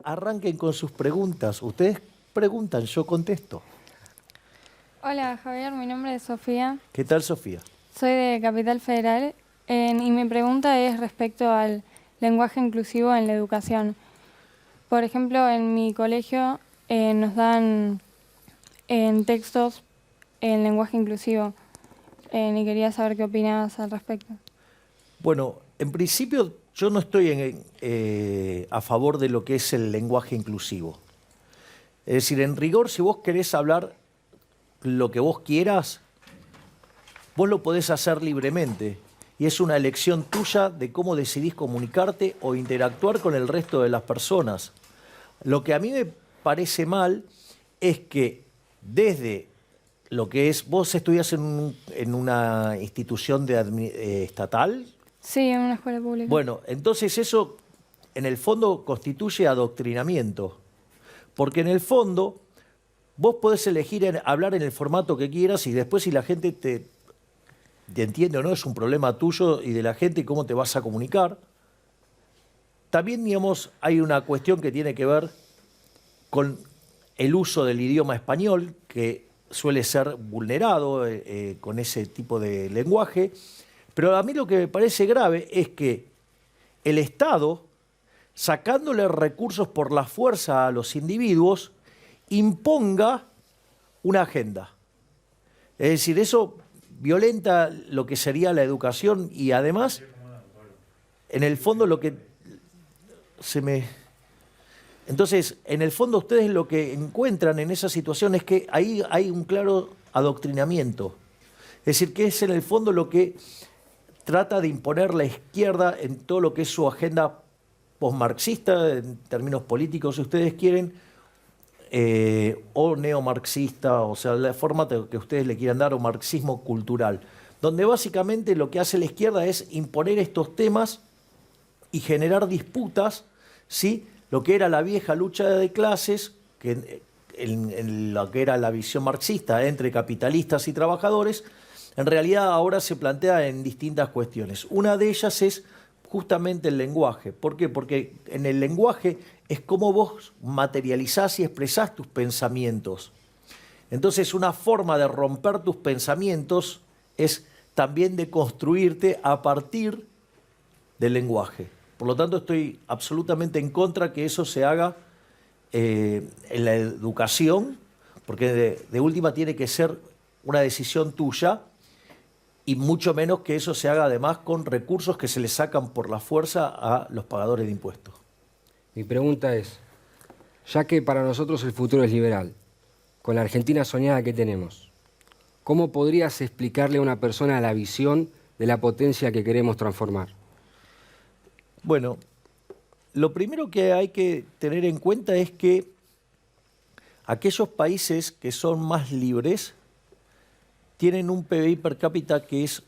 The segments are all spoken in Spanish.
arranquen con sus preguntas. Ustedes preguntan, yo contesto. Hola Javier, mi nombre es Sofía, ¿Qué tal, Sofía? soy de Capital Federal y mi pregunta es respecto al lenguaje inclusivo en la educación. Por ejemplo, en mi colegio nos dan en textos en lenguaje inclusivo y quería saber qué opinas al respecto. Bueno, en principio yo no estoy a favor de lo que es el lenguaje inclusivo. Es decir, en rigor, si vos querés hablar lo que vos quieras, vos lo podés hacer libremente. Y es una elección tuya de cómo decidís comunicarte o interactuar con el resto de las personas. Lo que a mí me parece mal es que desde lo que es, vos estudiás en una institución estatal. Sí, en una escuela pública. Bueno, entonces eso en el fondo constituye adoctrinamiento, porque en el fondo vos podés elegir hablar en el formato que quieras y después si la gente te entiende o no es un problema tuyo y de la gente y cómo te vas a comunicar. También, digamos, hay una cuestión que tiene que ver con el uso del idioma español, que suele ser vulnerado con ese tipo de lenguaje. Pero a mí lo que me parece grave es que el Estado, sacándole recursos por la fuerza a los individuos, imponga una agenda. Es decir, eso violenta lo que sería la educación y además, en el fondo lo que Entonces, en el fondo ustedes lo que encuentran en esa situación es que ahí hay un claro adoctrinamiento. Es decir, que es en el fondo lo que trata de imponer la izquierda en todo lo que es su agenda posmarxista, en términos políticos, si ustedes quieren, o neomarxista, o sea, la forma que ustedes le quieran dar, o marxismo cultural, donde básicamente lo que hace la izquierda es imponer estos temas y generar disputas, ¿sí? Lo que era la vieja lucha de clases, que en lo que era la visión marxista entre capitalistas y trabajadores, en realidad ahora se plantea en distintas cuestiones. Una de ellas es justamente el lenguaje. ¿Por qué? Porque en el lenguaje es cómo vos materializás y expresás tus pensamientos. Entonces, una forma de romper tus pensamientos es también de construirte a partir del lenguaje. Por lo tanto, estoy absolutamente en contra que eso se haga en la educación, porque de última tiene que ser una decisión tuya y mucho menos que eso se haga además con recursos que se le sacan por la fuerza a los pagadores de impuestos. Mi pregunta es, ya que para nosotros el futuro es liberal, con la Argentina soñada que tenemos, ¿cómo podrías explicarle a una persona la visión de la potencia que queremos transformar? Bueno, lo primero que hay que tener en cuenta es que aquellos países que son más libres tienen un PBI per cápita que es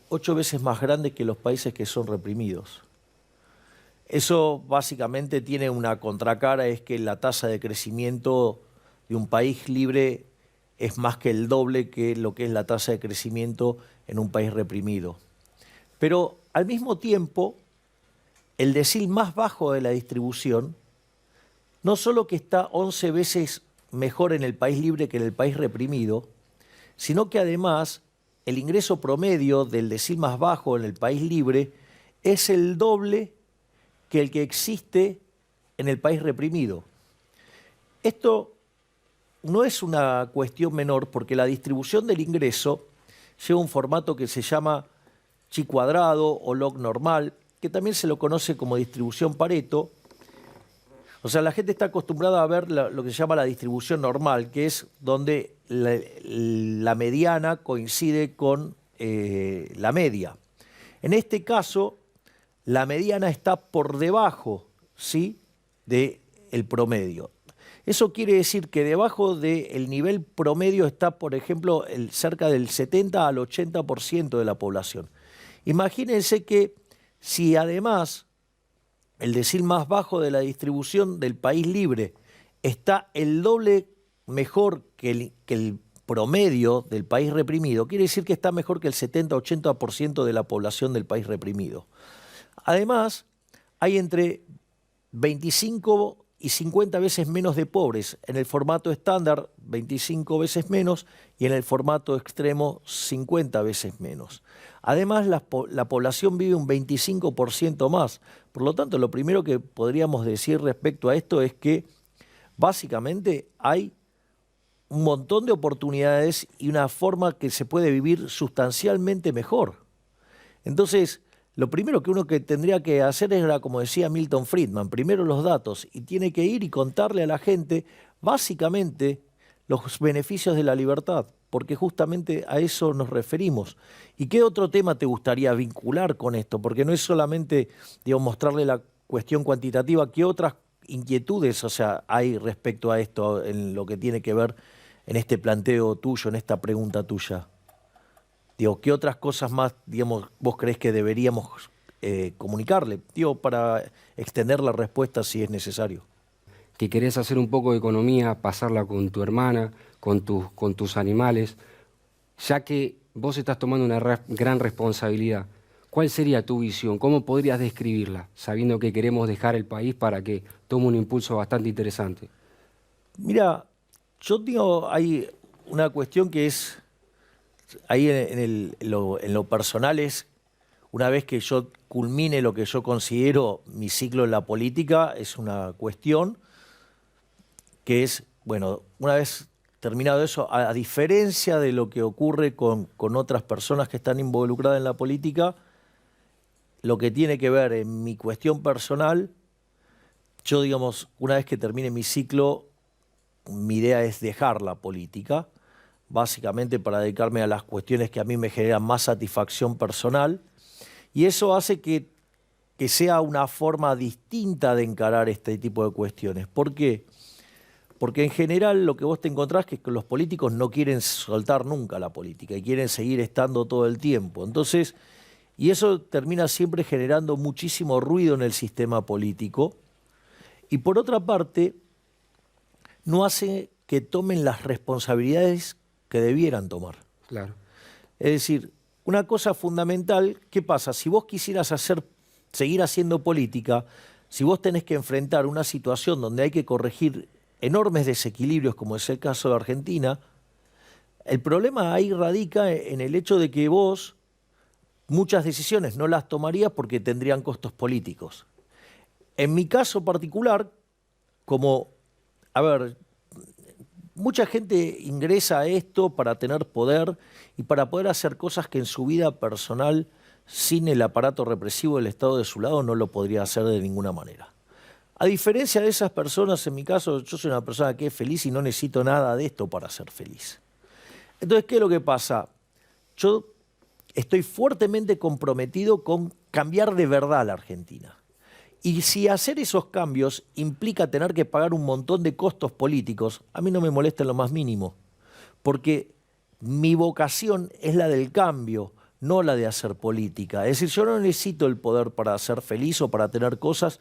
8 veces más grande que los países que son reprimidos. Eso básicamente tiene una contracara, es que la tasa de crecimiento de un país libre es más que el doble que lo que es la tasa de crecimiento en un país reprimido. Pero al mismo tiempo, el decil más bajo de la distribución, no solo que está 11 veces mejor en el país libre que en el país reprimido, sino que además el ingreso promedio del decil más bajo en el país libre es el doble que el que existe en el país reprimido. Esto no es una cuestión menor porque la distribución del ingreso lleva un formato que se llama chi cuadrado o log normal, que también se lo conoce como distribución Pareto. O sea, la gente está acostumbrada a ver lo que se llama la distribución normal, que es donde la mediana coincide con la media. En este caso, la mediana está por debajo, ¿sí?, del promedio. Eso quiere decir que debajo del nivel promedio está, por ejemplo, cerca del 70 al 80% de la población. Imagínense que si además el decil más bajo de la distribución del país libre está el doble mejor que el promedio del país reprimido, quiere decir que está mejor que el 70-80% de la población del país reprimido. Además, hay entre 25 y 50 veces menos de pobres. En el formato estándar, 25 veces menos, y en el formato extremo, 50 veces menos. Además, la población vive un 25% más. Por lo tanto, lo primero que podríamos decir respecto a esto es que básicamente hay un montón de oportunidades y una forma que se puede vivir sustancialmente mejor. Entonces, lo primero que uno que tendría que hacer era, como decía Milton Friedman, primero los datos, y tiene que ir y contarle a la gente básicamente los beneficios de la libertad, porque justamente a eso nos referimos. ¿Y qué otro tema te gustaría vincular con esto? Porque no es solamente, digamos, mostrarle la cuestión cuantitativa, ¿qué otras inquietudes, o sea, hay respecto a esto en lo que tiene que ver en este planteo tuyo, en esta pregunta tuya? Digo, ¿qué otras cosas más, digamos, vos creés que deberíamos comunicarle? Digo, para extender la respuesta si es necesario. Que querés hacer un poco de economía, pasarla con tu hermana, con tus animales, ya que vos estás tomando una gran responsabilidad. ¿Cuál sería tu visión? ¿Cómo podrías describirla, sabiendo que queremos dejar el país para que tome un impulso bastante interesante? Mira, yo digo, hay una cuestión que es, ahí en lo personal es, una vez que yo culmine lo que yo considero mi ciclo en la política, es una cuestión que es, bueno, una vez terminado eso, a diferencia de lo que ocurre con otras personas que están involucradas en la política, lo que tiene que ver en mi cuestión personal, yo, digamos, una vez que termine mi ciclo, mi idea es dejar la política, básicamente para dedicarme a las cuestiones que a mí me generan más satisfacción personal, y eso hace que sea una forma distinta de encarar este tipo de cuestiones. ¿Por qué? Porque en general lo que vos te encontrás es que los políticos no quieren soltar nunca la política y quieren seguir estando todo el tiempo. Entonces, y eso termina siempre generando muchísimo ruido en el sistema político. Y por otra parte, no hace que tomen las responsabilidades que debieran tomar. Claro. Es decir, una cosa fundamental, ¿qué pasa? Si vos quisieras seguir haciendo política, si vos tenés que enfrentar una situación donde hay que corregir enormes desequilibrios, como es el caso de Argentina, el problema ahí radica en el hecho de que vos muchas decisiones no las tomarías porque tendrían costos políticos. En mi caso particular, como, a ver, mucha gente ingresa a esto para tener poder y para poder hacer cosas que en su vida personal, sin el aparato represivo del Estado de su lado, no lo podría hacer de ninguna manera. A diferencia de esas personas, en mi caso, yo soy una persona que es feliz y no necesito nada de esto para ser feliz. Entonces, ¿qué es lo que pasa? Yo estoy fuertemente comprometido con cambiar de verdad la Argentina. Y si hacer esos cambios implica tener que pagar un montón de costos políticos, a mí no me molesta en lo más mínimo, porque mi vocación es la del cambio, no la de hacer política. Es decir, yo no necesito el poder para ser feliz o para tener cosas,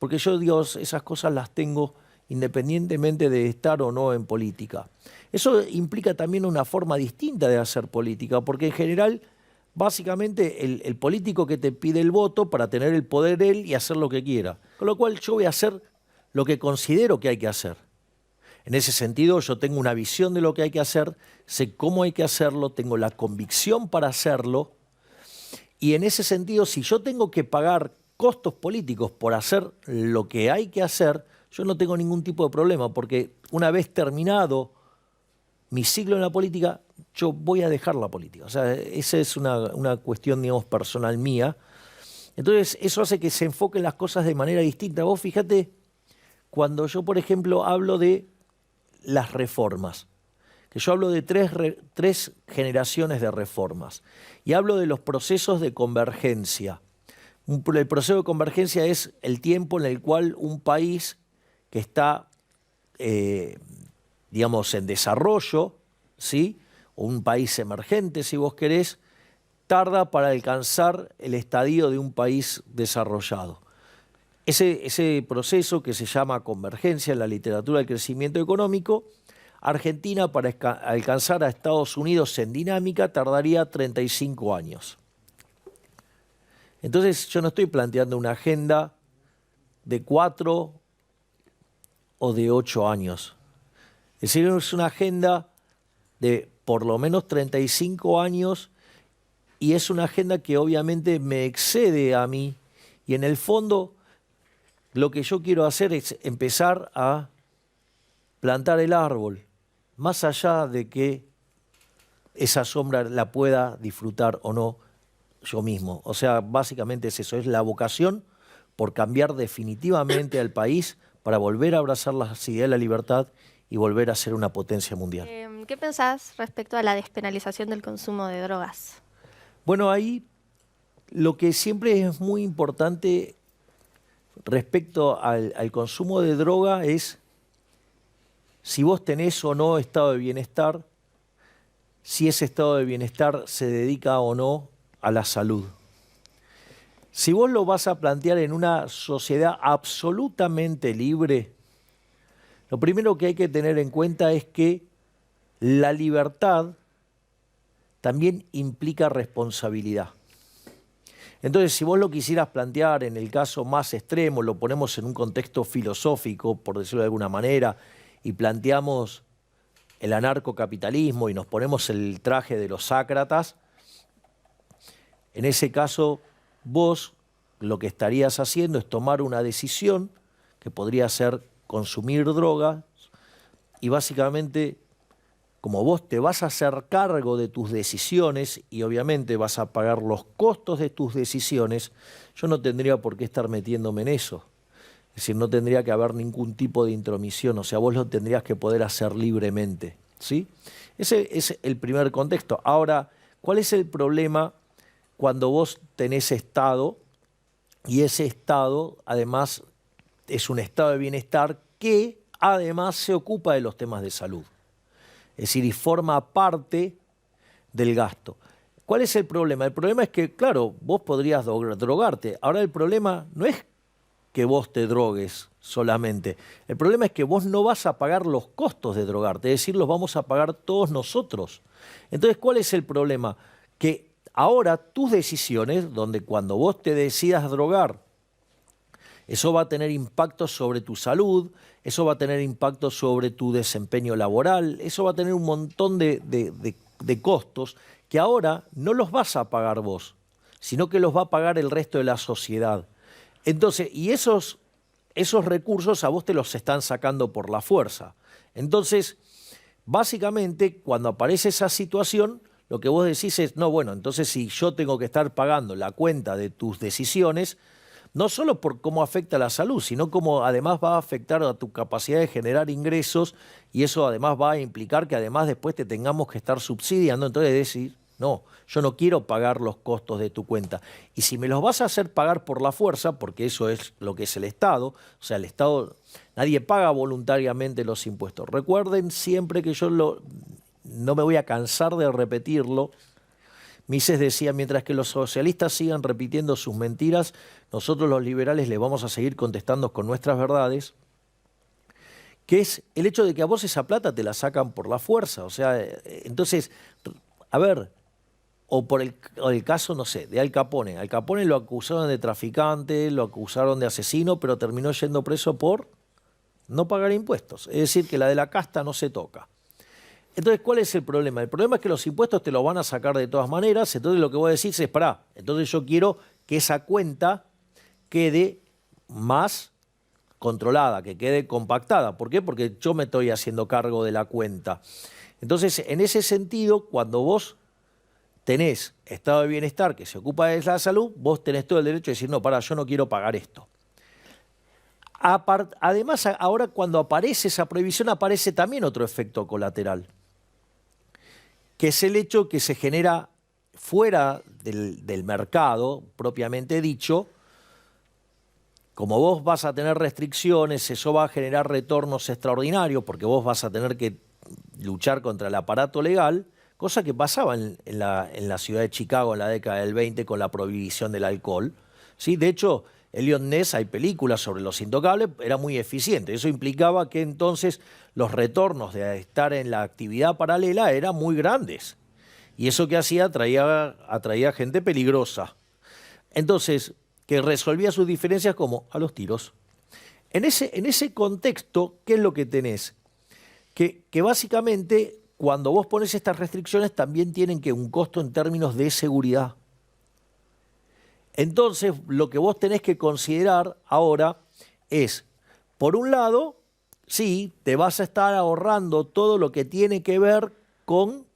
porque yo, digo, esas cosas las tengo independientemente de estar o no en política. Eso implica también una forma distinta de hacer política, porque en general, básicamente, el político que te pide el voto para tener el poder él y hacer lo que quiera. Con lo cual yo voy a hacer lo que considero que hay que hacer. En ese sentido, yo tengo una visión de lo que hay que hacer, sé cómo hay que hacerlo, tengo la convicción para hacerlo, y en ese sentido, si yo tengo que pagar costos políticos por hacer lo que hay que hacer, yo no tengo ningún tipo de problema, porque una vez terminado mi ciclo en la política, yo voy a dejar la política. O sea, esa es una cuestión, digamos, personal mía. Entonces, eso hace que se enfoquen las cosas de manera distinta. Vos fíjate, cuando yo, por ejemplo, hablo de las reformas, que yo hablo de tres generaciones de reformas, y hablo de los procesos de convergencia. El proceso de convergencia es el tiempo en el cual un país que está, digamos, en desarrollo, ¿sí?, o un país emergente, si vos querés, tarda para alcanzar el estadio de un país desarrollado. Ese proceso que se llama convergencia en la literatura del crecimiento económico, Argentina para alcanzar a Estados Unidos en dinámica tardaría 35 años. Entonces yo no estoy planteando una agenda de 4 o de 8 años. Es decir, es una agenda de por lo menos 35 años y es una agenda que obviamente me excede a mí y en el fondo lo que yo quiero hacer es empezar a plantar el árbol, más allá de que esa sombra la pueda disfrutar o no yo mismo. O sea, básicamente es eso, es la vocación por cambiar definitivamente al país para volver a abrazar las ideas de la libertad y volver a ser una potencia mundial. ¿Qué pensás respecto a la despenalización del consumo de drogas? Bueno, ahí lo que siempre es muy importante respecto al consumo de droga es si vos tenés o no estado de bienestar, si ese estado de bienestar se dedica o no a la salud. Si vos lo vas a plantear en una sociedad absolutamente libre, lo primero que hay que tener en cuenta es que la libertad también implica responsabilidad. Entonces, si vos lo quisieras plantear en el caso más extremo, lo ponemos en un contexto filosófico, por decirlo de alguna manera, y planteamos el anarcocapitalismo y nos ponemos el traje de los Sócratas, en ese caso vos lo que estarías haciendo es tomar una decisión que podría ser consumir drogas y básicamente como vos te vas a hacer cargo de tus decisiones y obviamente vas a pagar los costos de tus decisiones, yo no tendría por qué estar metiéndome en eso. Es decir, no tendría que haber ningún tipo de intromisión, o sea, vos lo tendrías que poder hacer libremente, ¿sí? Ese es el primer contexto. Ahora, ¿cuál es el problema cuando vos tenés Estado y ese Estado además es un estado de bienestar que además se ocupa de los temas de salud? Es decir, y forma parte del gasto. ¿Cuál es el problema? El problema es que, claro, vos podrías drogarte. Ahora el problema no es que vos te drogues solamente. El problema es que vos no vas a pagar los costos de drogarte, es decir, los vamos a pagar todos nosotros. Entonces, ¿cuál es el problema? Que ahora tus decisiones, donde cuando vos te decidas drogar, eso va a tener impacto sobre tu salud, eso va a tener impacto sobre tu desempeño laboral, eso va a tener un montón de costos que ahora no los vas a pagar vos, sino que los va a pagar el resto de la sociedad. Entonces, y esos recursos a vos te los están sacando por la fuerza. Entonces, básicamente, cuando aparece esa situación, lo que vos decís es, no, bueno, entonces si yo tengo que estar pagando la cuenta de tus decisiones, no solo por cómo afecta a la salud, sino cómo además va a afectar a tu capacidad de generar ingresos y eso además va a implicar que además después te tengamos que estar subsidiando. Entonces decir, no, yo no quiero pagar los costos de tu cuenta. Y si me los vas a hacer pagar por la fuerza, porque eso es lo que es el Estado, o sea, el Estado, nadie paga voluntariamente los impuestos. Recuerden siempre que yo no me voy a cansar de repetirlo. Mises decía, mientras que los socialistas sigan repitiendo sus mentiras, nosotros los liberales les vamos a seguir contestando con nuestras verdades, que es el hecho de que a vos esa plata te la sacan por la fuerza. O sea, entonces, a ver, o por el caso, no sé, de Al Capone. Al Capone lo acusaron de traficante, lo acusaron de asesino, pero terminó yendo preso por no pagar impuestos. Es decir, que la de la casta no se toca. Entonces, ¿cuál es el problema? El problema es que los impuestos te los van a sacar de todas maneras, entonces lo que voy a decir es, pará, entonces yo quiero que esa cuenta quede más controlada, que quede compactada. ¿Por qué? Porque yo me estoy haciendo cargo de la cuenta. Entonces, en ese sentido, cuando vos tenés estado de bienestar que se ocupa de la salud, vos tenés todo el derecho de decir, no, pará, yo no quiero pagar esto. Además, ahora cuando aparece esa prohibición, aparece también otro efecto colateral, que es el hecho que se genera fuera del mercado, propiamente dicho. Como vos vas a tener restricciones, eso va a generar retornos extraordinarios, porque vos vas a tener que luchar contra el aparato legal, cosa que pasaba en la ciudad de Chicago en la década del 20 con la prohibición del alcohol. ¿Sí? De hecho, Eliot Ness, hay películas sobre Los Intocables, era muy eficiente. Eso implicaba que entonces los retornos de estar en la actividad paralela eran muy grandes. Y eso que hacía atraía gente peligrosa. Entonces, que resolvía sus diferencias como a los tiros. En ese contexto, ¿qué es lo que tenés? Que básicamente, cuando vos pones estas restricciones, también tienen que un costo en términos de seguridad. Entonces, lo que vos tenés que considerar ahora es, por un lado, sí, te vas a estar ahorrando todo lo que tiene que ver con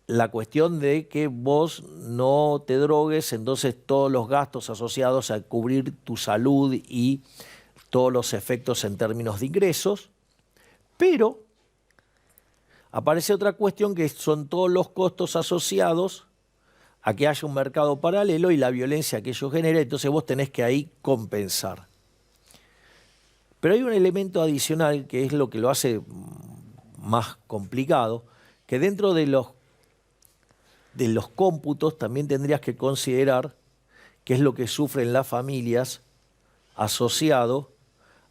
la cuestión de que vos no te drogues, entonces todos los gastos asociados a cubrir tu salud y todos los efectos en términos de ingresos, pero aparece otra cuestión que son todos los costos asociados a que haya un mercado paralelo y la violencia que ello genera, entonces vos tenés que ahí compensar. Pero hay un elemento adicional que es lo que lo hace más complicado, que dentro de los cómputos también tendrías que considerar qué es lo que sufren las familias asociado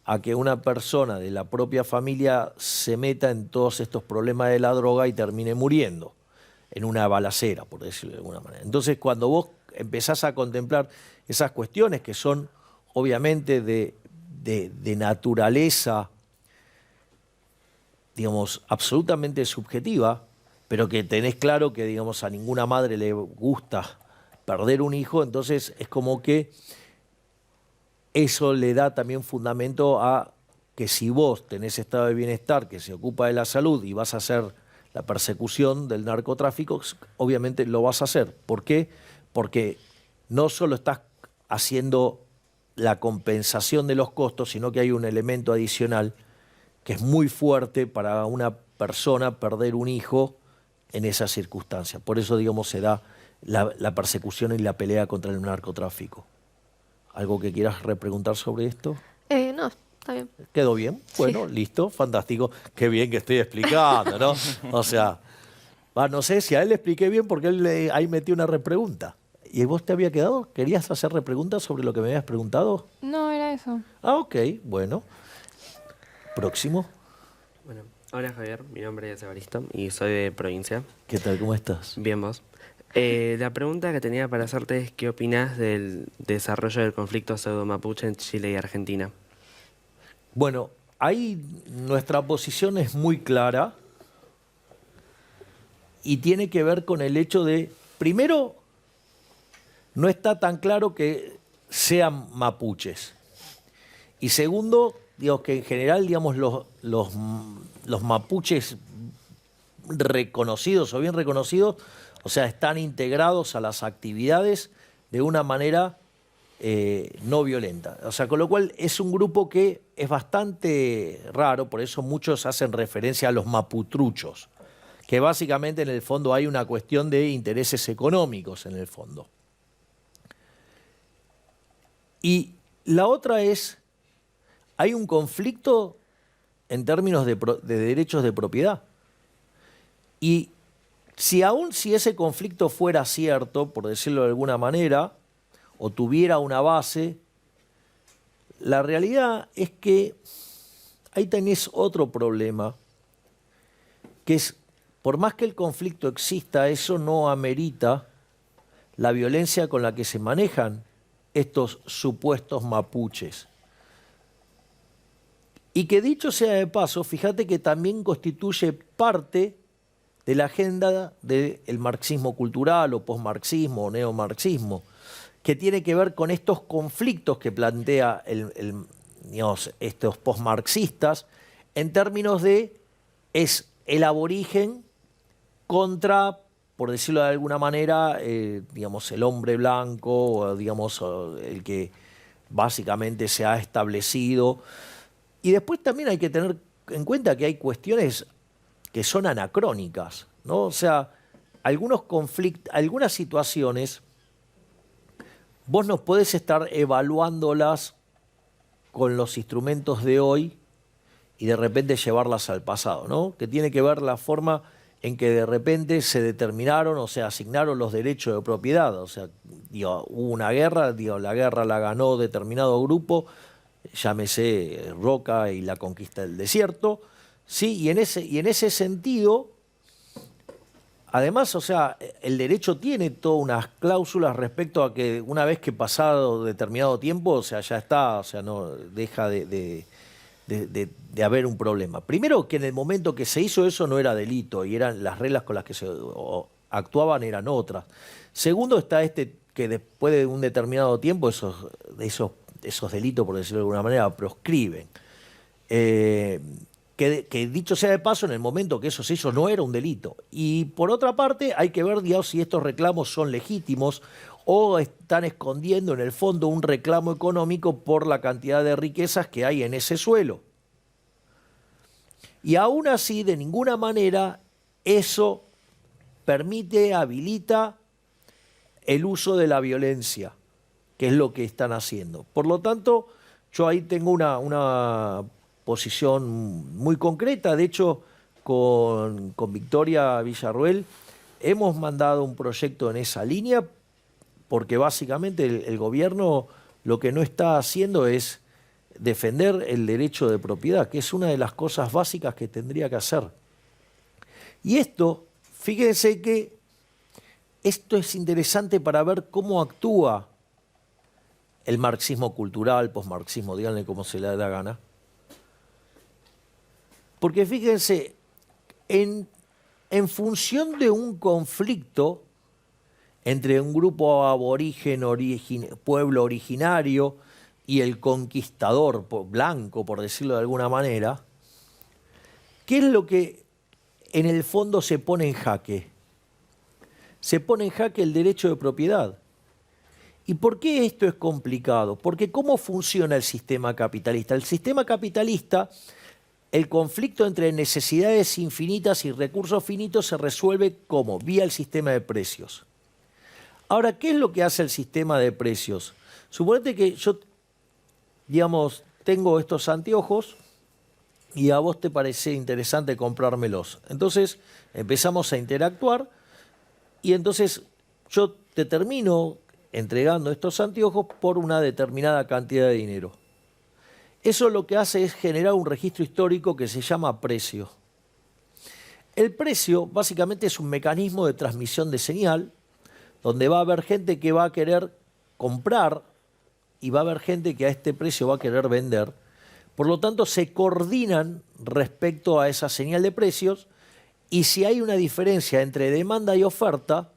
a que una persona de la propia familia se meta en todos estos problemas de la droga y termine muriendo en una balacera, por decirlo de alguna manera. Entonces, cuando vos empezás a contemplar esas cuestiones que son obviamente de naturaleza, digamos, absolutamente subjetiva, pero que tenés claro que, digamos, a ninguna madre le gusta perder un hijo, entonces es como que eso le da también fundamento a que si vos tenés estado de bienestar que se ocupa de la salud y vas a hacer la persecución del narcotráfico, obviamente lo vas a hacer. ¿Por qué? Porque no solo estás haciendo la compensación de los costos, sino que hay un elemento adicional que es muy fuerte para una persona perder un hijo en esas circunstancias. Por eso, digamos, se da la persecución y la pelea contra el narcotráfico. ¿Algo que quieras repreguntar sobre esto? No, está bien. ¿Quedó bien? Bueno, Sí. listo, fantástico. Qué bien que estoy explicando, ¿no? O sea, no sé si a él le expliqué bien porque él ahí metió una repregunta. ¿Y vos te había quedado? ¿Querías hacer repreguntas sobre lo que me habías preguntado? No, era eso. Ah, ok, bueno. Próximo. Bueno, hola Javier, mi nombre es Evaristo y soy de provincia. ¿Qué tal? ¿Cómo estás? Bien vos. La pregunta que tenía para hacerte es ¿qué opinas del desarrollo del conflicto pseudo-mapuche en Chile y Argentina? Bueno, ahí nuestra posición es muy clara y tiene que ver con el hecho de, primero, no está tan claro que sean mapuches. Y segundo, digo, que en general, digamos, los mapuches reconocidos o bien reconocidos, o sea, están integrados a las actividades de una manera no violenta. O sea, con lo cual es un grupo que es bastante raro, por eso muchos hacen referencia a los maputruchos, que básicamente en el fondo hay una cuestión de intereses económicos en el fondo. Y la otra es, hay un conflicto en términos de derechos de propiedad. Y aún si ese conflicto fuera cierto, por decirlo de alguna manera, o tuviera una base, la realidad es que ahí tenés otro problema, que es, por más que el conflicto exista, eso no amerita la violencia con la que se manejan estos supuestos mapuches. Y que dicho sea de paso, fíjate que también constituye parte de la agenda del marxismo cultural o posmarxismo o neomarxismo, que tiene que ver con estos conflictos que plantea digamos, estos posmarxistas en términos de es el aborigen contra, por decirlo de alguna manera, digamos, el hombre blanco o digamos el que básicamente se ha establecido. Y después también hay que tener en cuenta que hay cuestiones que son anacrónicas, ¿no? O sea, algunos conflictos, algunas situaciones, vos no podés estar evaluándolas con los instrumentos de hoy y de repente llevarlas al pasado, ¿no? Que tiene que ver la forma en que de repente se determinaron o se asignaron los derechos de propiedad. O sea, digo, hubo una guerra, digo, la guerra la ganó determinado grupo, llámese Roca y la conquista del desierto, ¿sí? Y en ese sentido Además, o sea, el derecho tiene todas unas cláusulas respecto a que una vez que pasado determinado tiempo, o sea, ya está, o sea, no deja de haber un problema. Primero, que en el momento que se hizo eso no era delito y eran las reglas con las que se actuaban eran otras. Segundo, está que después de un determinado tiempo esos delitos, por decirlo de alguna manera, proscriben. Que dicho sea de paso, en el momento que eso se hizo no era un delito. Y por otra parte, hay que ver, digamos, si estos reclamos son legítimos o están escondiendo en el fondo un reclamo económico por la cantidad de riquezas que hay en ese suelo. Y aún así, de ninguna manera, eso permite, habilita el uso de la violencia, que es lo que están haciendo. Por lo tanto, yo ahí tengo una posición muy concreta. De hecho, con Victoria Villarruel hemos mandado un proyecto en esa línea porque básicamente el gobierno lo que no está haciendo es defender el derecho de propiedad, que es una de las cosas básicas que tendría que hacer. Y esto, fíjense que esto es interesante para ver cómo actúa el marxismo cultural, posmarxismo, díganle como se le da la gana. Porque fíjense, en función de un conflicto entre un grupo aborigen, pueblo originario, y el conquistador blanco, por decirlo de alguna manera, ¿qué es lo que en el fondo se pone en jaque? Se pone en jaque el derecho de propiedad. ¿Y por qué esto es complicado? Porque ¿cómo funciona el sistema capitalista? El sistema capitalista, el conflicto entre necesidades infinitas y recursos finitos se resuelve ¿cómo? Vía el sistema de precios. Ahora, ¿qué es lo que hace el sistema de precios? Suponete que yo, digamos, tengo estos anteojos y a vos te parece interesante comprármelos. Entonces empezamos a interactuar y entonces yo te termino entregando estos anteojos por una determinada cantidad de dinero. Eso lo que hace es generar un registro histórico que se llama precio. El precio básicamente es un mecanismo de transmisión de señal donde va a haber gente que va a querer comprar y va a haber gente que a este precio va a querer vender. Por lo tanto, se coordinan respecto a esa señal de precios y si hay una diferencia entre demanda y oferta,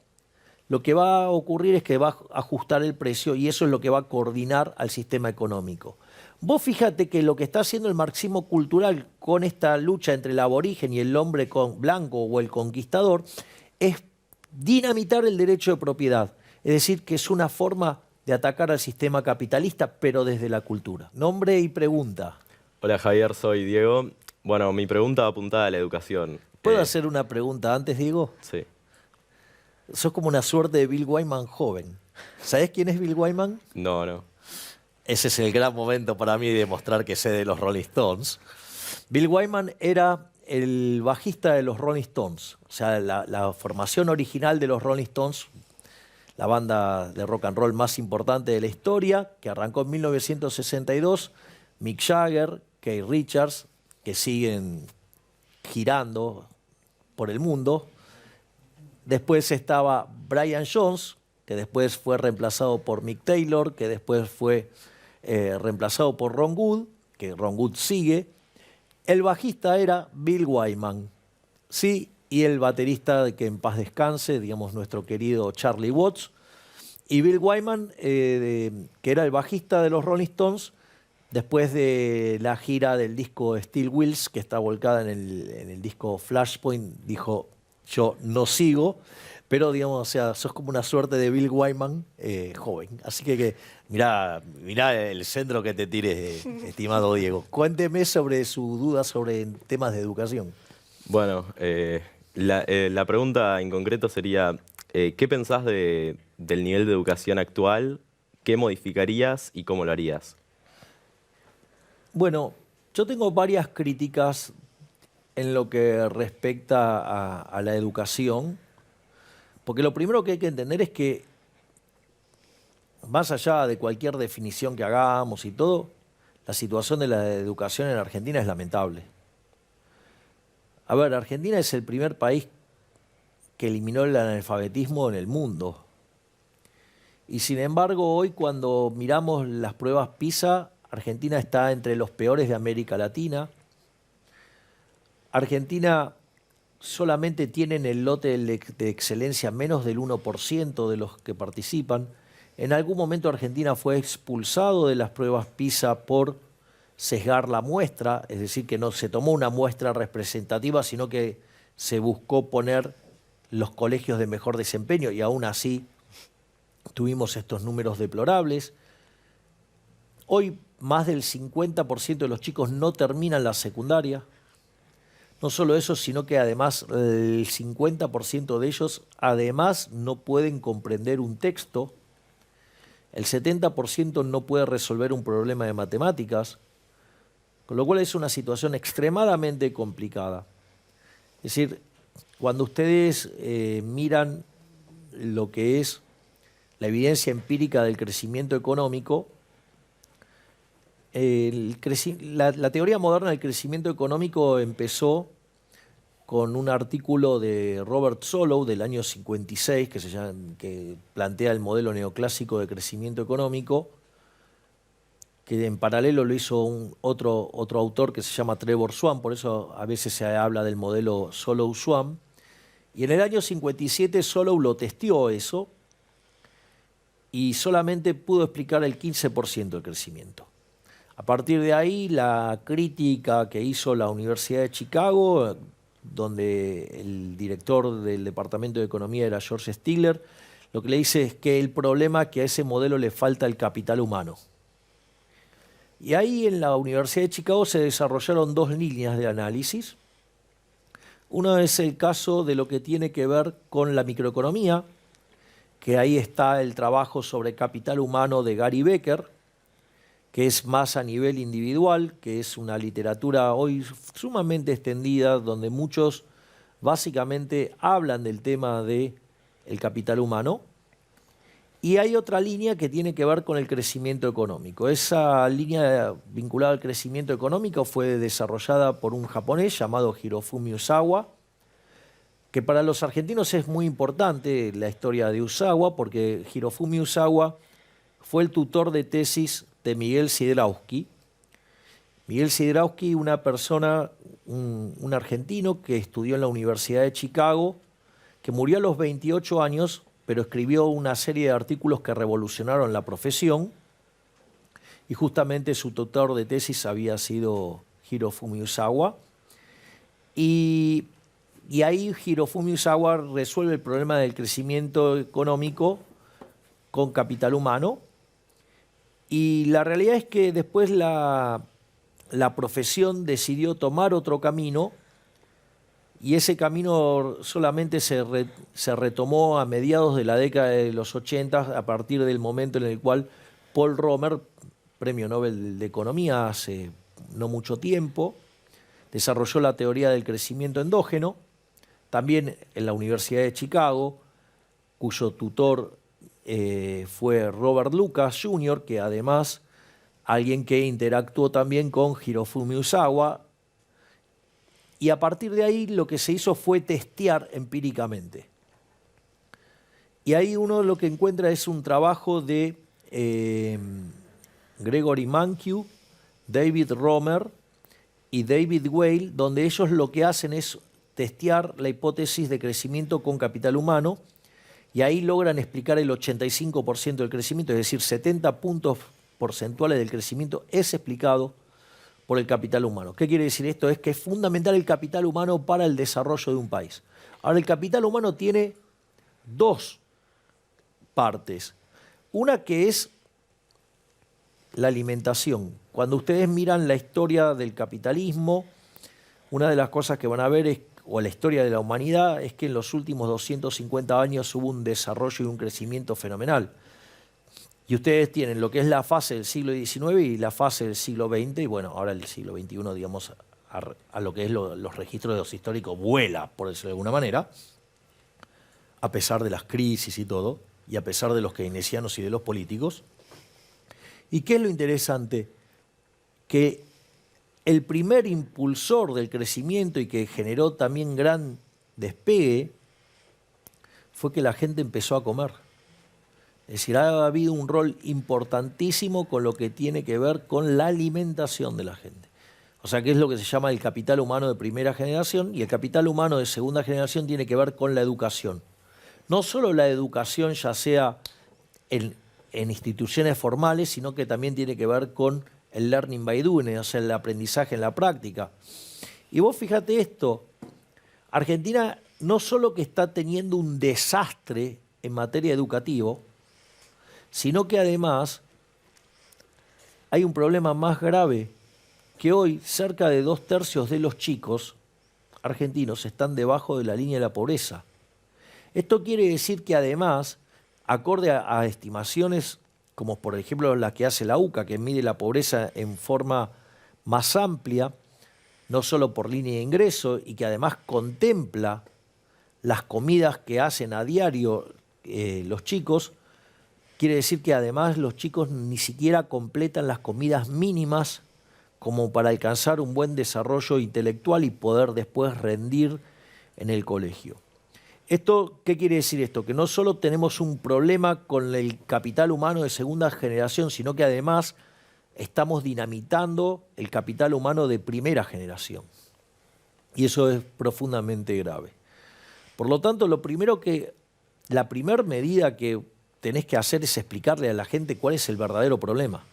lo que va a ocurrir es que va a ajustar el precio y eso es lo que va a coordinar al sistema económico. Vos fíjate que lo que está haciendo el marxismo cultural con esta lucha entre el aborigen y el hombre blanco o el conquistador es dinamitar el derecho de propiedad. Es decir, que es una forma de atacar al sistema capitalista, pero desde la cultura. Nombre y pregunta. Hola Javier, soy Diego. Bueno, mi pregunta va apuntada a la educación. ¿Puedo hacer una pregunta antes, Diego? Sí. Sos como una suerte de Bill Wyman joven. ¿Sabés quién es Bill Wyman? No. Ese es el gran momento para mí de demostrar que sé de los Rolling Stones. Bill Wyman era el bajista de los Rolling Stones. O sea, la formación original de los Rolling Stones, la banda de rock and roll más importante de la historia, que arrancó en 1962, Mick Jagger, Keith Richards, que siguen girando por el mundo. Después estaba Brian Jones, que después fue reemplazado por Mick Taylor, que después fue reemplazado por Ron Wood, que Ron Wood sigue. El bajista era Bill Wyman, sí, y el baterista, que en paz descanse, digamos, nuestro querido Charlie Watts. Y Bill Wyman, que era el bajista de los Rolling Stones, después de la gira del disco Steel Wheels, que está volcada en el disco Flashpoint, dijo, yo no sigo, pero digamos, o sea, sos como una suerte de Bill Wyman joven. Así que mirá el centro que te tires, estimado Diego. Cuénteme sobre su duda sobre temas de educación. Bueno, la pregunta en concreto sería, ¿qué pensás del nivel de educación actual? ¿Qué modificarías y cómo lo harías? Bueno, yo tengo varias críticas en lo que respecta a la educación, porque lo primero que hay que entender es que, más allá de cualquier definición que hagamos y todo, la situación de la educación en Argentina es lamentable. A ver, Argentina es el primer país que eliminó el analfabetismo en el mundo. Y sin embargo, hoy cuando miramos las pruebas PISA, Argentina está entre los peores de América Latina. Argentina solamente tiene en el lote de excelencia menos del 1% de los que participan. En algún momento Argentina fue expulsado de las pruebas PISA por sesgar la muestra, es decir, que no se tomó una muestra representativa, sino que se buscó poner los colegios de mejor desempeño y aún así tuvimos estos números deplorables. Hoy más del 50% de los chicos no terminan la secundaria. No solo eso, sino que además el 50% de ellos además no pueden comprender un texto. El 70% no puede resolver un problema de matemáticas, con lo cual es una situación extremadamente complicada. Es decir, cuando ustedes miran lo que es la evidencia empírica del crecimiento económico, la teoría moderna del crecimiento económico empezó con un artículo de Robert Solow del año 56 que plantea el modelo neoclásico de crecimiento económico, que en paralelo lo hizo otro autor que se llama Trevor Swan, por eso a veces se habla del modelo Solow-Swan. Y en el año 57 Solow lo testeó eso y solamente pudo explicar el 15% del crecimiento. A partir de ahí, la crítica que hizo la Universidad de Chicago, donde el director del Departamento de Economía era George Stigler, lo que le dice es que el problema es que a ese modelo le falta el capital humano. Y ahí en la Universidad de Chicago se desarrollaron dos líneas de análisis. Uno es el caso de lo que tiene que ver con la microeconomía, que ahí está el trabajo sobre capital humano de Gary Becker, que es más a nivel individual, que es una literatura hoy sumamente extendida, donde muchos básicamente hablan del tema del capital humano. Y hay otra línea que tiene que ver con el crecimiento económico. Esa línea vinculada al crecimiento económico fue desarrollada por un japonés llamado Hirofumi Usawa, que para los argentinos es muy importante la historia de Usawa, porque Hirofumi Usawa fue el tutor de tesis de Miguel Sidrausky. Miguel Sidrausky, una persona, un argentino que estudió en la Universidad de Chicago, que murió a los 28 años, pero escribió una serie de artículos que revolucionaron la profesión, y justamente su tutor de tesis había sido Hirofumi Usawa. Y ahí Hirofumi Usawa resuelve el problema del crecimiento económico con capital humano. Y la realidad es que después la profesión decidió tomar otro camino, y ese camino solamente se retomó a mediados de la década de los 80, a partir del momento en el cual Paul Romer, premio Nobel de Economía hace no mucho tiempo, desarrolló la teoría del crecimiento endógeno, también en la Universidad de Chicago, cuyo tutor fue Robert Lucas Jr., que además alguien que interactuó también con Hirofumi Usawa, y a partir de ahí lo que se hizo fue testear empíricamente. Y ahí uno lo que encuentra es un trabajo de Gregory Mankiw, David Romer y David Weil, donde ellos lo que hacen es testear la hipótesis de crecimiento con capital humano, y ahí logran explicar el 85% del crecimiento, es decir, 70 puntos porcentuales del crecimiento es explicado por el capital humano. ¿Qué quiere decir esto? Es que es fundamental el capital humano para el desarrollo de un país. Ahora, el capital humano tiene dos partes. Una que es la alimentación. Cuando ustedes miran la historia del capitalismo, una de las cosas que van a ver o la historia de la humanidad, es que en los últimos 250 años hubo un desarrollo y un crecimiento fenomenal. Y ustedes tienen lo que es la fase del siglo XIX y la fase del siglo XX, y bueno, ahora el siglo XXI, digamos, a lo que es los registros de los históricos, vuela, por decirlo de alguna manera, a pesar de las crisis y todo, y a pesar de los keynesianos y de los políticos. ¿Y qué es lo interesante? Que el primer impulsor del crecimiento y que generó también gran despegue fue que la gente empezó a comer. Es decir, ha habido un rol importantísimo con lo que tiene que ver con la alimentación de la gente. O sea, que es lo que se llama el capital humano de primera generación, y el capital humano de segunda generación tiene que ver con la educación. No solo la educación ya sea en instituciones formales, sino que también tiene que ver con el learning by doing, o sea, el aprendizaje en la práctica. Y vos fíjate esto, Argentina no solo que está teniendo un desastre en materia educativa, sino que además hay un problema más grave, que hoy cerca de 2/3 de los chicos argentinos están debajo de la línea de la pobreza. Esto quiere decir que además, acorde a estimaciones como por ejemplo las que hace la UCA, que mide la pobreza en forma más amplia, no solo por línea de ingreso, y que además contempla las comidas que hacen a diario los chicos, quiere decir que además los chicos ni siquiera completan las comidas mínimas como para alcanzar un buen desarrollo intelectual y poder después rendir en el colegio. ¿Qué quiere decir esto? Que no solo tenemos un problema con el capital humano de segunda generación, sino que además estamos dinamitando el capital humano de primera generación. Y eso es profundamente grave. Por lo tanto, la primera medida que tenés que hacer es explicarle a la gente cuál es el verdadero problema.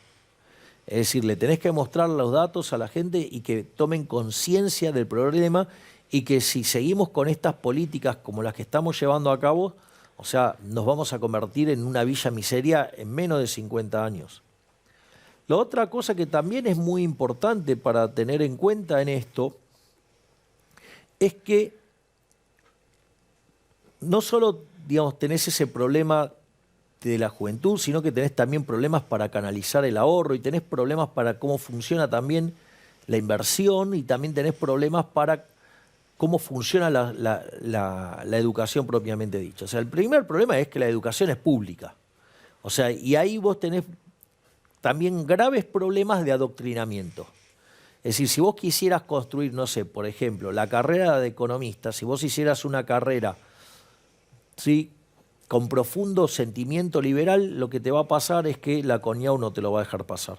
Es decir, le tenés que mostrar los datos a la gente y que tomen conciencia del problema, y que si seguimos con estas políticas como las que estamos llevando a cabo, o sea, nos vamos a convertir en una villa miseria en menos de 50 años. La otra cosa que también es muy importante para tener en cuenta en esto es que no solo, digamos, tenés ese problema de la juventud, sino que tenés también problemas para canalizar el ahorro, y tenés problemas para cómo funciona también la inversión, y también tenés problemas para cómo funciona la educación propiamente dicha. O sea, el primer problema es que la educación es pública. O sea, y ahí vos tenés también graves problemas de adoctrinamiento. Es decir, si vos quisieras construir, no sé, por ejemplo, la carrera de economista, si vos hicieras una carrera, ¿sí?, con profundo sentimiento liberal, lo que te va a pasar es que la CONIAU no te lo va a dejar pasar.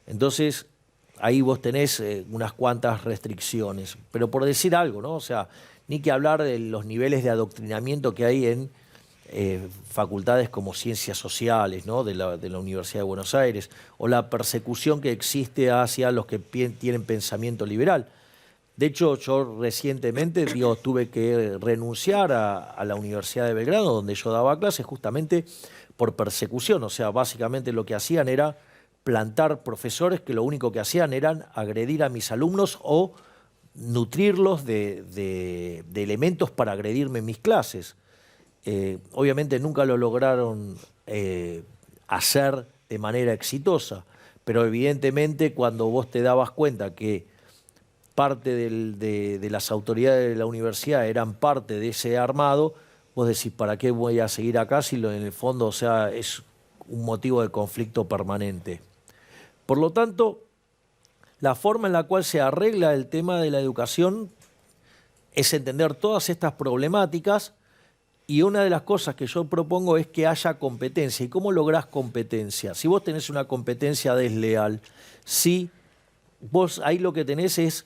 Entonces, ahí vos tenés unas cuantas restricciones. Pero por decir algo, ¿no? O sea, ni que hablar de los niveles de adoctrinamiento que hay en facultades como Ciencias Sociales, ¿no?, de la Universidad de Buenos Aires, o la persecución que existe hacia los que tienen pensamiento liberal. De hecho, yo recientemente tuve que renunciar a la Universidad de Belgrano, donde yo daba clases, justamente por persecución. O sea, básicamente lo que hacían era plantar profesores que lo único que hacían eran agredir a mis alumnos o nutrirlos de elementos para agredirme en mis clases. Obviamente nunca lo lograron hacer de manera exitosa, pero evidentemente cuando vos te dabas cuenta que parte de las autoridades de la universidad eran parte de ese armado, vos decís, ¿para qué voy a seguir acá si en el fondo, o sea, es un motivo de conflicto permanente? Por lo tanto, la forma en la cual se arregla el tema de la educación es entender todas estas problemáticas, y una de las cosas que yo propongo es que haya competencia. ¿Y cómo lográs competencia? Si vos tenés una competencia desleal, si vos ahí lo que tenés es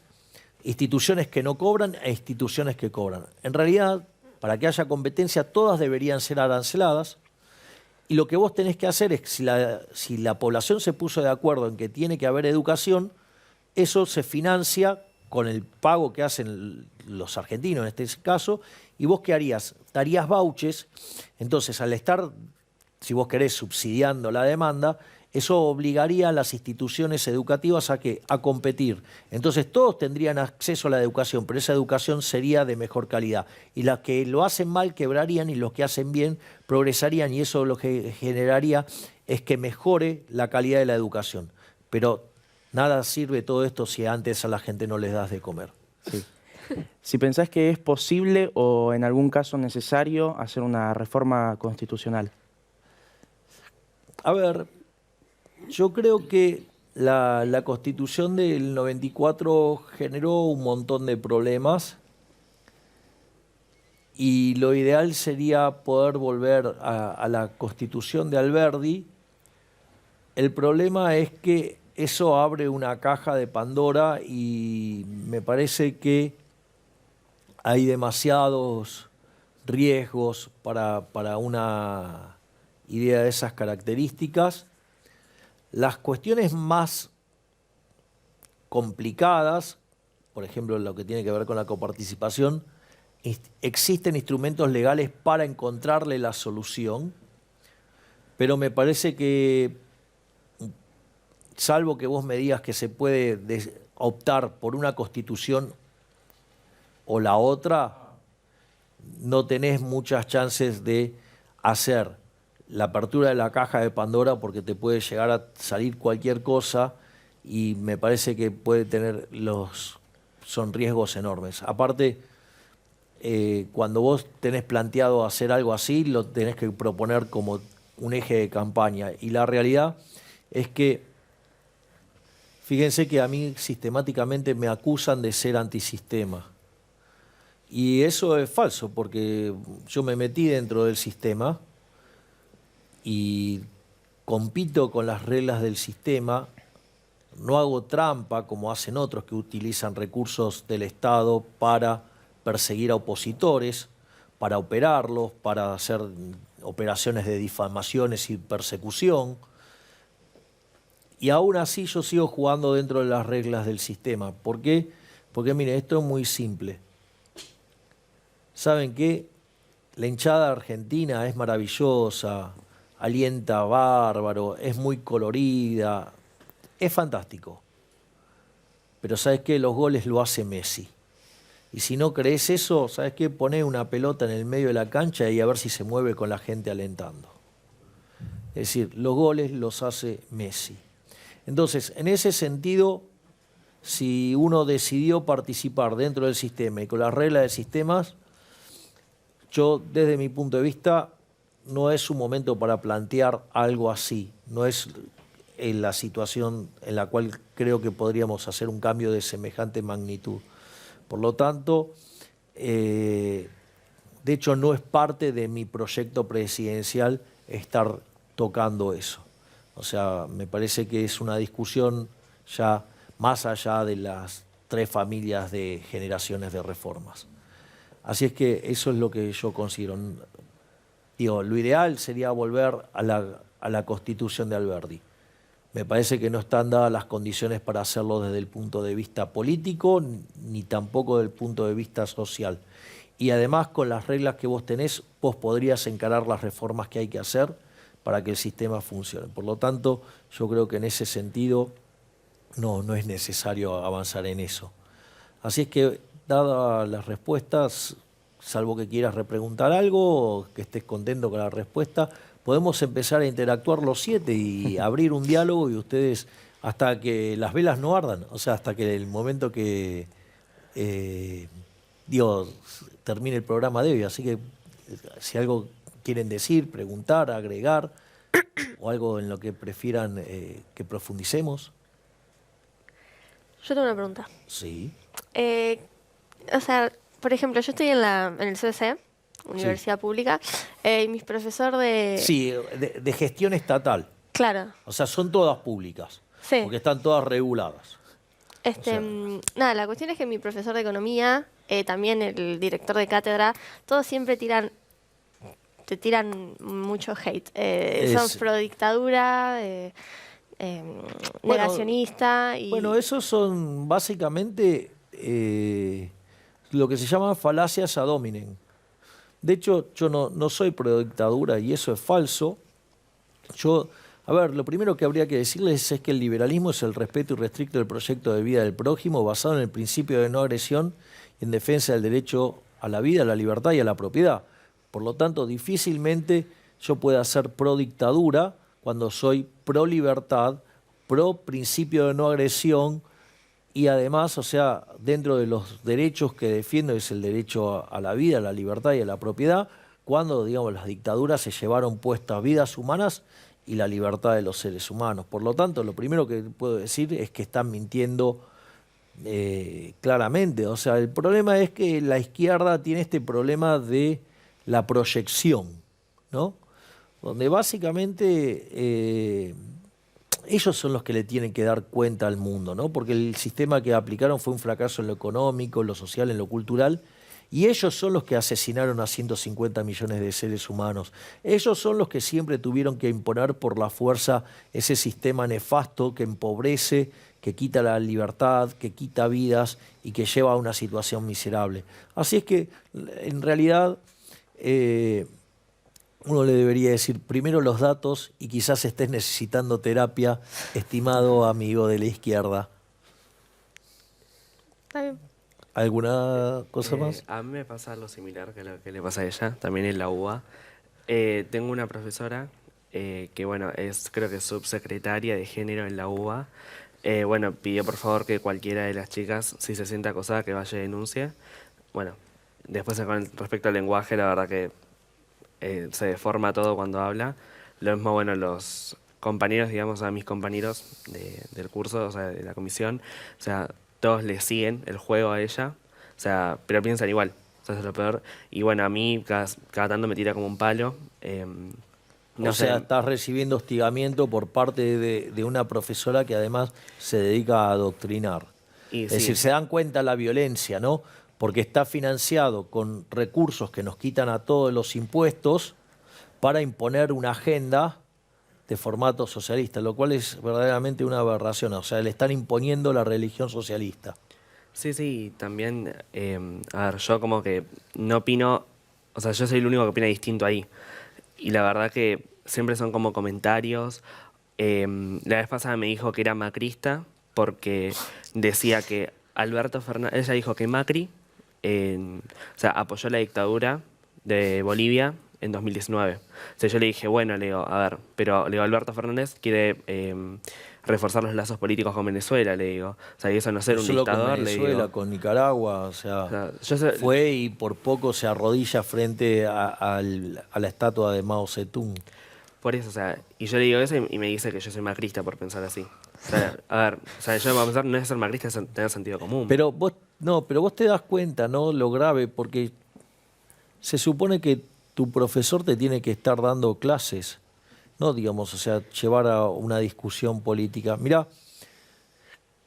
instituciones que no cobran e instituciones que cobran. En realidad, para que haya competencia, todas deberían ser aranceladas, y lo que vos tenés que hacer es, si la población se puso de acuerdo en que tiene que haber educación, eso se financia con el pago que hacen los argentinos en este caso, y vos ¿qué harías? Darías vouchers. Entonces, al estar, si vos querés, subsidiando la demanda, eso obligaría a las instituciones educativas a competir. Entonces todos tendrían acceso a la educación, pero esa educación sería de mejor calidad. Y las que lo hacen mal quebrarían, y los que hacen bien progresarían, y eso lo que generaría es que mejore la calidad de la educación. Pero nada sirve todo esto si antes a la gente no les das de comer. Sí. Si pensás que es posible o en algún caso necesario hacer una reforma constitucional. A ver, yo creo que la Constitución del 94 generó un montón de problemas, y lo ideal sería poder volver a la Constitución de Alberdi. El problema es que eso abre una caja de Pandora y me parece que hay demasiados riesgos para una idea de esas características. Las cuestiones más complicadas, por ejemplo, lo que tiene que ver con la coparticipación, existen instrumentos legales para encontrarle la solución, pero me parece que, salvo que vos me digas que se puede optar por una constitución o la otra, no tenés muchas chances de hacer la apertura de la caja de Pandora, porque te puede llegar a salir cualquier cosa y me parece que puede tener son riesgos enormes. Aparte, cuando vos tenés planteado hacer algo así, lo tenés que proponer como un eje de campaña. Y la realidad es que, fíjense que a mí sistemáticamente me acusan de ser antisistema. Y eso es falso, porque yo me metí dentro del sistema y compito con las reglas del sistema, no hago trampa como hacen otros que utilizan recursos del Estado para perseguir a opositores, para operarlos, para hacer operaciones de difamaciones y persecución. Y aún así yo sigo jugando dentro de las reglas del sistema. ¿Por qué? Porque mire, esto es muy simple. ¿Saben qué? La hinchada argentina es maravillosa, alienta bárbaro, es muy colorida, es fantástico. Pero ¿sabes qué? Los goles lo hace Messi. Y si no crees eso, ¿sabes qué? Poné una pelota en el medio de la cancha y a ver si se mueve con la gente alentando. Es decir, los goles los hace Messi. Entonces, en ese sentido, si uno decidió participar dentro del sistema y con las reglas del sistema, yo, desde mi punto de vista, no es un momento para plantear algo así. No es en la situación en la cual creo que podríamos hacer un cambio de semejante magnitud. Por lo tanto, de hecho, no es parte de mi proyecto presidencial estar tocando eso. O sea, me parece que es una discusión ya más allá de las 3 familias de generaciones de reformas. Así es que eso es lo que yo considero. Digo, lo ideal sería volver a la Constitución de Alberdi. Me parece que no están dadas las condiciones para hacerlo desde el punto de vista político, ni tampoco desde el punto de vista social. Y además, con las reglas que vos tenés, vos podrías encarar las reformas que hay que hacer para que el sistema funcione. Por lo tanto, yo creo que en ese sentido no es necesario avanzar en eso. Así es que, dadas las respuestas, salvo que quieras repreguntar algo o que estés contento con la respuesta, podemos empezar a interactuar los 7 y abrir un diálogo, y ustedes, hasta que las velas no ardan, o sea, hasta que el momento que termine el programa de hoy. Así que si algo quieren decir, preguntar, agregar, o algo en lo que prefieran que profundicemos. Yo tengo una pregunta. Sí. O sea, por ejemplo, yo estoy en el CBC, Universidad Pública, y mis profesor de... Sí, de gestión estatal. Claro. O sea, son todas públicas, Sí. porque están todas reguladas. Nada, la cuestión es que mi profesor de economía, también el director de cátedra, todos siempre te tiran mucho hate. Son pro dictadura, negacionista y... Bueno, esos son básicamente lo que se llama falacias ad hominem. De hecho, yo no soy pro dictadura y eso es falso. Lo primero que habría que decirles es que el liberalismo es el respeto irrestricto del proyecto de vida del prójimo, basado en el principio de no agresión y en defensa del derecho a la vida, a la libertad y a la propiedad. Por lo tanto, difícilmente yo pueda ser pro dictadura cuando soy pro libertad, pro principio de no agresión, y además, o sea, dentro de los derechos que defiendo es el derecho a la vida, a la libertad y a la propiedad, cuando, digamos, las dictaduras se llevaron puestas vidas humanas y la libertad de los seres humanos. Por lo tanto, lo primero que puedo decir es que están mintiendo claramente. O sea, el problema es que la izquierda tiene este problema de la proyección, ¿no? Donde básicamente ellos son los que le tienen que dar cuenta al mundo, ¿no? Porque el sistema que aplicaron fue un fracaso en lo económico, en lo social, en lo cultural, y ellos son los que asesinaron a 150 millones de seres humanos. Ellos son los que siempre tuvieron que imponer por la fuerza ese sistema nefasto que empobrece, que quita la libertad, que quita vidas y que lleva a una situación miserable. Así es que, en realidad, uno le debería decir primero los datos y quizás estés necesitando terapia, estimado amigo de la izquierda. Está bien. ¿Alguna cosa más? A mí me pasa algo similar que lo que le pasa a ella, también en la UBA. Tengo una profesora que, bueno, es creo que subsecretaria de género en la UBA. Bueno, pidió por favor que cualquiera de las chicas, si se siente acosada, que vaya y denuncie. Bueno, después con respecto al lenguaje, la verdad que se deforma todo cuando habla. Lo mismo, bueno, los compañeros, digamos, a mis compañeros del curso, o sea, de la comisión, o sea, todos le siguen el juego a ella, o sea, pero piensan igual, o sea, eso es lo peor. Y bueno, a mí cada tanto me tira como un palo. No O sea, sé, estás recibiendo hostigamiento por parte de una profesora que además se dedica a adoctrinar. y Es sí, decir, se dan cuenta la violencia, ¿no? Porque está financiado con recursos que nos quitan a todos los impuestos para imponer una agenda de formato socialista, lo cual es verdaderamente una aberración. O sea, le están imponiendo la religión socialista. sí, también, a ver, yo como que no opino, o sea, yo soy el único que opina distinto ahí. Y la verdad que siempre son como comentarios. La vez pasada me dijo que era macrista porque decía que Alberto Fernández, ella dijo que Macri, o sea, apoyó la dictadura de Bolivia en 2019. O sea, yo le dije, bueno, le digo, a ver, pero le digo, Alberto Fernández quiere reforzar los lazos políticos con Venezuela, le digo. O sea, y eso no es ser No un solo con dictador, le Venezuela, digo. con Nicaragua, o O sea, sea, yo sé- fue y por poco se arrodilla frente a la estatua de Mao Zedong. Por eso, o sea, y yo le digo eso y me dice que yo soy macrista por pensar así. O sea, a ver, o sea, yo para pensar no es ser macrista, es tener sentido común. Pero vos, no, pero vos te das cuenta, ¿no? Lo grave, porque se supone que tu profesor te tiene que estar dando clases, no digamos, o sea, llevar a una discusión política. Mirá,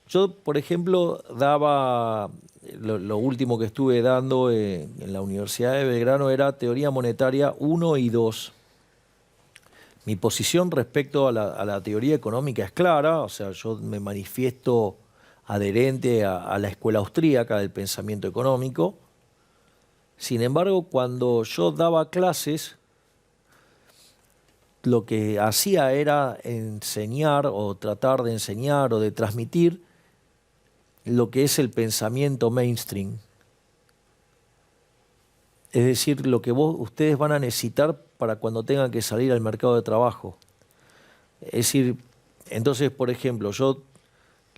yo, por ejemplo, daba, lo último que estuve dando en la Universidad de Belgrano era teoría monetaria 1 y 2. Mi posición respecto a la teoría económica es clara, o sea, yo me manifiesto adherente a la escuela austríaca del pensamiento económico. Sin embargo, cuando yo daba clases, lo que hacía era enseñar o tratar de enseñar o de transmitir lo que es el pensamiento mainstream. Es decir, lo que ustedes van a necesitar para cuando tengan que salir al mercado de trabajo. Es decir, entonces, por ejemplo, yo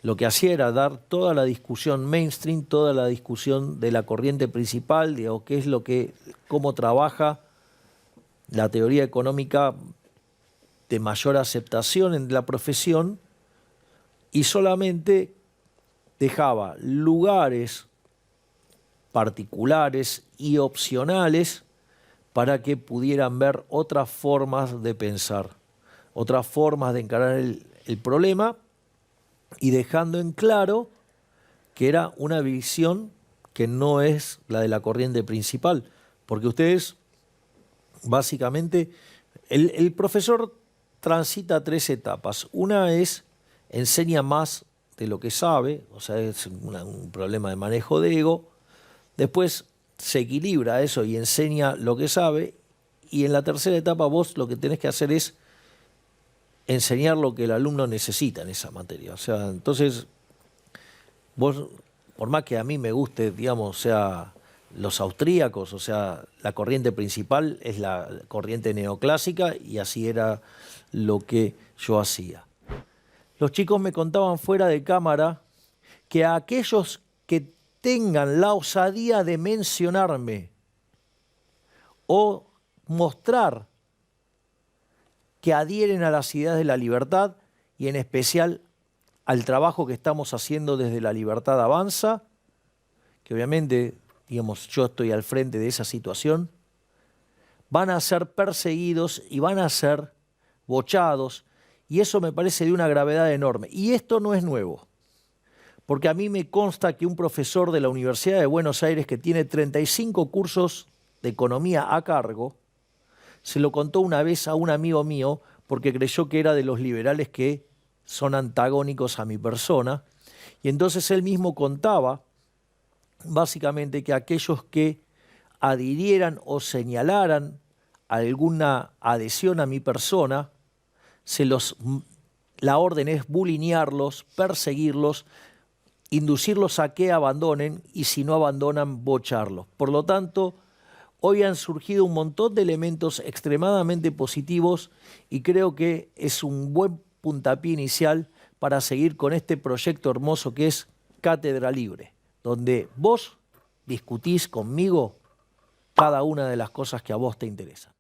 lo que hacía era dar toda la discusión mainstream, toda la discusión de la corriente principal, digamos, qué es cómo trabaja la teoría económica de mayor aceptación en la profesión, y solamente dejaba lugares particulares y opcionales para que pudieran ver otras formas de pensar, otras formas de encarar el problema, y dejando en claro que era una visión que no es la de la corriente principal, porque ustedes, básicamente, el profesor transita 3 etapas. Una es, enseña más de lo que sabe, o sea, es un problema de manejo de ego. Después se equilibra eso y enseña lo que sabe. Y en la tercera etapa vos lo que tenés que hacer es enseñar lo que el alumno necesita en esa materia. O sea, entonces, vos, por más que a mí me guste, digamos, o sea, los austríacos, o sea, la corriente principal es la corriente neoclásica, y así era lo que yo hacía. Los chicos me contaban fuera de cámara que a aquellos que tengan la osadía de mencionarme o mostrar que adhieren a las ideas de la libertad, y en especial al trabajo que estamos haciendo desde La Libertad Avanza, que obviamente, digamos, yo estoy al frente de esa situación, van a ser perseguidos y van a ser bochados, y eso me parece de una gravedad enorme. Y esto no es nuevo, porque a mí me consta que un profesor de la Universidad de Buenos Aires que tiene 35 cursos de economía a cargo, se lo contó una vez a un amigo mío porque creyó que era de los liberales que son antagónicos a mi persona, y entonces él mismo contaba básicamente que aquellos que adhirieran o señalaran alguna adhesión a mi persona, la orden es bulinearlos, perseguirlos, inducirlos a que abandonen y si no abandonan, bocharlos. Por lo tanto, hoy han surgido un montón de elementos extremadamente positivos y creo que es un buen puntapié inicial para seguir con este proyecto hermoso que es Cátedra Libre, donde vos discutís conmigo cada una de las cosas que a vos te interesan.